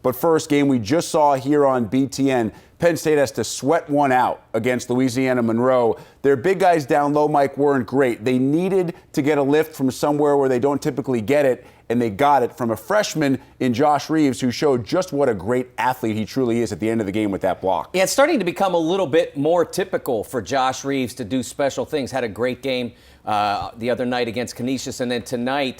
But first, game we just saw here on BTN. Penn State has to sweat one out against Louisiana-Monroe. Their big guys down low, Mike, weren't great. They needed to get a lift from somewhere where they don't typically get it, and they got it from a freshman in Josh Reeves, who showed just what a great athlete he truly is at the end of the game with that block. Yeah, it's starting to become a little bit more typical for Josh Reeves to do special things. Had a great game the other night against Canisius, and then today,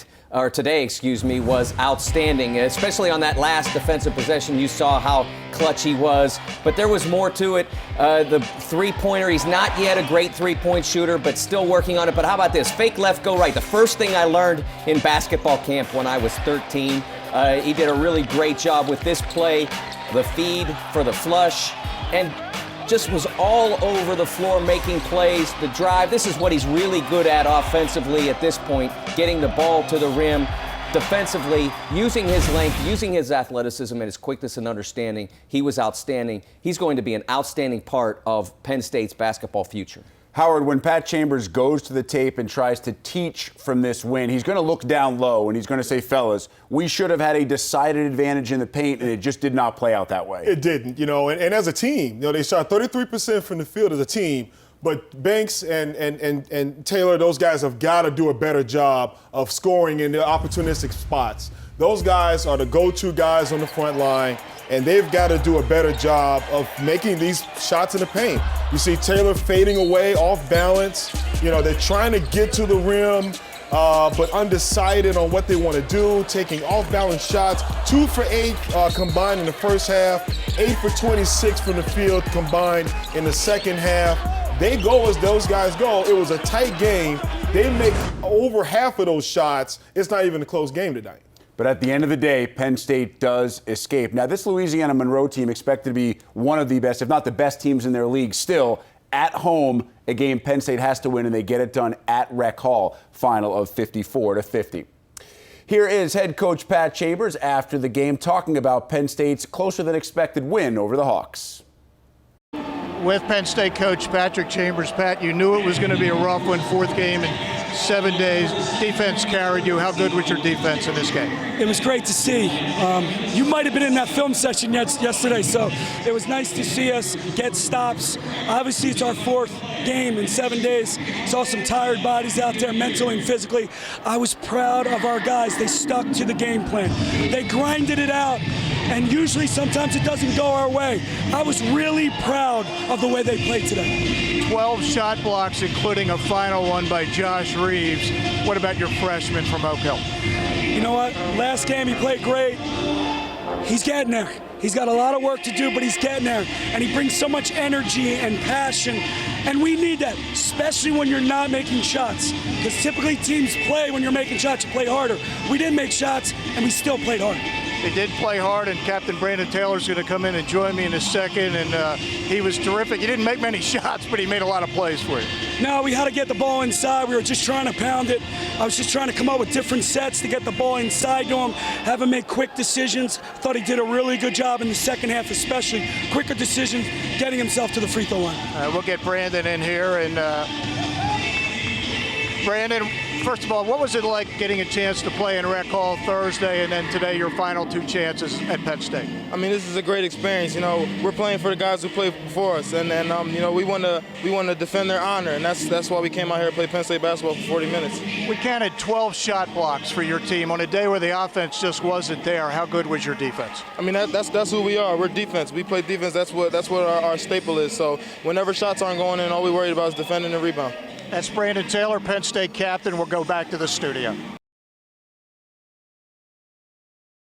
was outstanding, especially on that last defensive possession. You saw how clutch he was, but there was more to it. The three-pointer, he's not yet a great three-point shooter, but still working on it. But how about this? Fake left, go right. The first thing I learned in basketball camp when I was 13. He did a really great job with this play, the feed for the flush, and just was all over the floor making plays, the drive. This is what he's really good at offensively at this point, getting the ball to the rim. Defensively, using his length, using his athleticism and his quickness and understanding, he was outstanding. He's going to be an outstanding part of Penn State's basketball future. Howard, when Pat Chambers goes to the tape and tries to teach from this win, he's going to look down low and he's going to say, fellas, we should have had a decided advantage in the paint, and it just did not play out that way. It didn't, and as a team, they shot 33% from the field as a team, but Banks and Taylor, those guys have got to do a better job of scoring in the opportunistic spots. Those guys are the go-to guys on the front line, and they've got to do a better job of making these shots in the paint. You see Taylor fading away, off balance. They're trying to get to the rim, but undecided on what they want to do, taking off-balance shots. 2 for 8 combined in the first half, 8 for 26 from the field combined in the second half. They go as those guys go. It was a tight game. They make over half of those shots. It's not even a close game tonight. But at the end of the day, Penn State does escape. Now, this Louisiana-Monroe team expected to be one of the best, if not the best teams in their league. Still, at home, a game Penn State has to win, and they get it done at Rec Hall, final of 54-50. Here is head coach Pat Chambers after the game talking about Penn State's closer-than-expected win over the Hawks. With Penn State coach Patrick Chambers, Pat, you knew it was going to be a rough one, fourth game in 7 days. Defense carried you. How good was your defense in this game? It was great to see. You might have been in that film session yesterday, so it was nice to see us get stops. Obviously, it's our fourth game in 7 days. Saw some tired bodies out there mentally and physically. I was proud of our guys. They stuck to the game plan. They grinded it out. And usually, sometimes it doesn't go our way. I was really proud of the way they played today. 12 shot blocks, including a final one by Josh Reeves. What about your freshman from Oak Hill? You know what? Last game, he played great. He's getting there. He's got a lot of work to do, but he's getting there. And he brings so much energy and passion. And we need that, especially when you're not making shots. Because typically teams play when you're making shots, you play harder. We didn't make shots, and we still played hard. They did play hard, and Captain Brandon Taylor's going to come in and join me in a second, and he was terrific. He didn't make many shots, but he made a lot of plays for you. No, we had to get the ball inside. We were just trying to pound it. I was just trying to come up with different sets to get the ball inside to him, have him make quick decisions. Thought he did a really good job in the second half, especially quicker decisions, getting himself to the free throw line. We'll get Brandon in here, and Brandon, first of all, what was it like getting a chance to play in Rec Hall Thursday, and then today your final 2 chances at Penn State? I mean, this is a great experience. We're playing for the guys who played before us, and we want to defend their honor, and that's why we came out here to play Penn State basketball for 40 minutes. We counted 12 shot blocks for your team on a day where the offense just wasn't there. How good was your defense? I mean, that's who we are. We're defense. We play defense. That's what our staple is. So whenever shots aren't going in, all we worried about is defending and rebound. That's Brandon Taylor, Penn State captain. We'll go back to the studio.